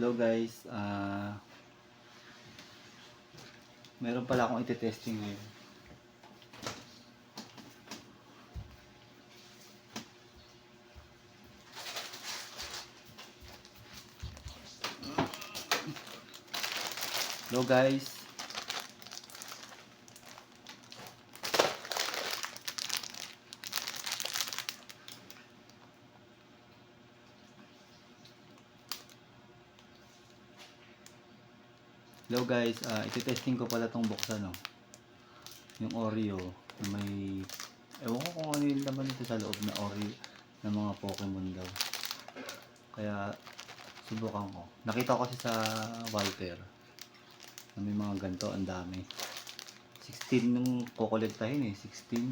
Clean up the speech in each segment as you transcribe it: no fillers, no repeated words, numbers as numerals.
Hello guys, meron pala akong iti-testing ngayon. Hello guys. Hello guys, iti-testing ko pala tong buksan, no. Yung Oreo, may ewan ko kung ano yung laman nito sa loob na Oreo ng mga Pokemon daw. Kaya subukan ko. Nakita ko kasi sa Walter na may mga ganito, ang dami. 16 nung kukolektahin eh, 16.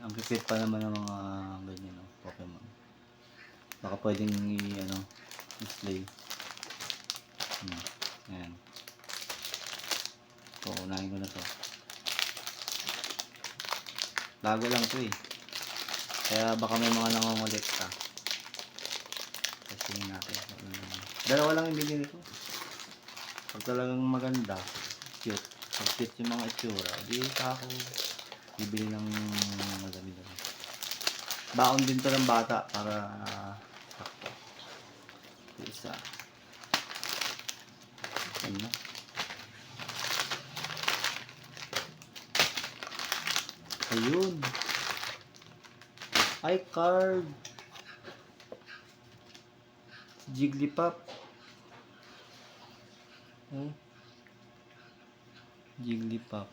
Ang pipit pa naman ng mga ganyan, no, Pokemon. Baka pwedeng display. Ayan. So, unahin ko na to. Bago lang to eh. Kaya baka may mga nangongolekta. Testingin natin. Dalawa lang yung bilhin nito. Pag talagang maganda, cute. Pag cute yung mga itsura, di ako bibili ng madami-dami. Baon din to ng bata para sakto. Isa. Ano? Ayun. Ay, card. Jigglypuff. Jigglypuff.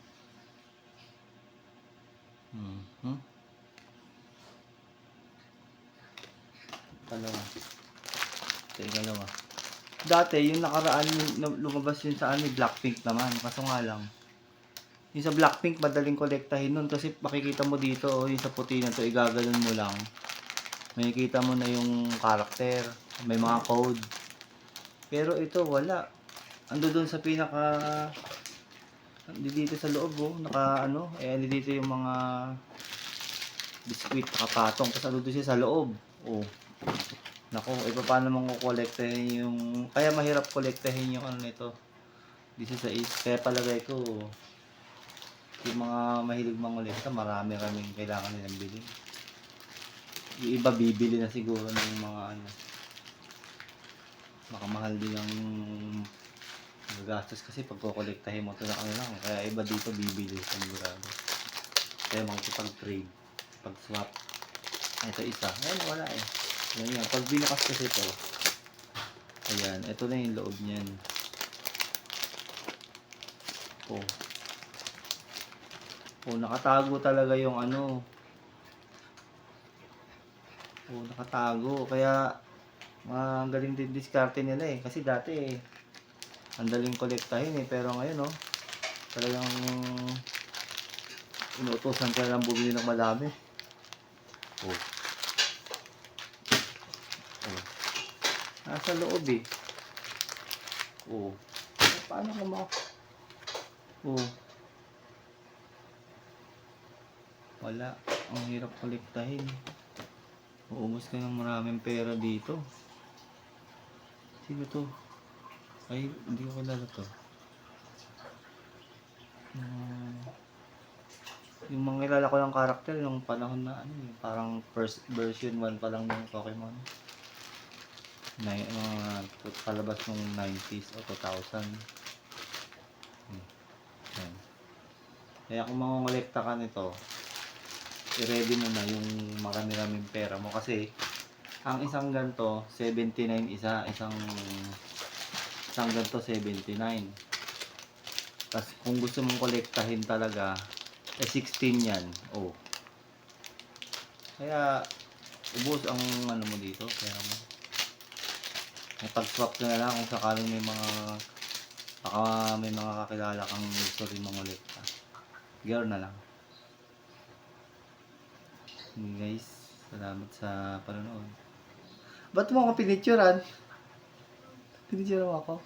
Dalawa. Ito yung dalawa. Dati, yung nakaraan, lumabas yun sa Blackpink naman. Kaso nga lang, yung sa Blackpink, madaling kolektahin nun. Kasi makikita mo dito, yung sa puti na to, igaganon mo lang. Makikita mo na yung karakter. May mga code. Pero ito, wala. Ando doon sa pinaka... dito sa loob, dito yung mga biskuit, nakapatong. Tapos ando doon siya sa loob. Nako, paano mong kukolektahin yung... Kaya mahirap kolektahin yung nito. This is a is. Kaya palagay ko, yung mga mahilig mangolekta, marami-raming kailangan nilang bilhin. Yung iba bibili na siguro ng mga baka mahal din ang gagastos kasi pag kukolektahin mo ito na lang. Kaya iba dito bibili sigurado. Kaya makikipag-trade, pag-swap. Ito isa. Ayan, wala eh. Yan. Pag binukas kasi ito, ayan, ito na yung loob niyan. Nakatago talaga yung nakatago. Kaya magaling din diskarte nila eh. Kasi dati ang daling kolektahin eh. Pero ngayon talagang inuutosan ka lang bumili ng madami. Nasa loob eh. Paano ka wala. Ang hirap kolektahin. Uubos ka ng maraming pera dito. Sino to? Ay, hindi ko kilala to. Yung mga kilala ko ng karakter nung panahon na parang first version 1 pa lang ng Pokemon. Palabas nung 90s o 2000. Kaya kung mangongolekta ka nito, i-ready mo na yung marami-raming pera mo kasi ang isang ganto 79 isang ganto 79. Tapos kung gusto mong kolektahin talaga 16 yan. Kaya ubos ang mo dito, pera mo. Pag-swap ka na lang kung sakaling may mga kakilala kang gusto rin mangolekta. Gear na lang. Guys, salamat sa panonood. Ba't mo ako pinicturean? Pinicture mo ako?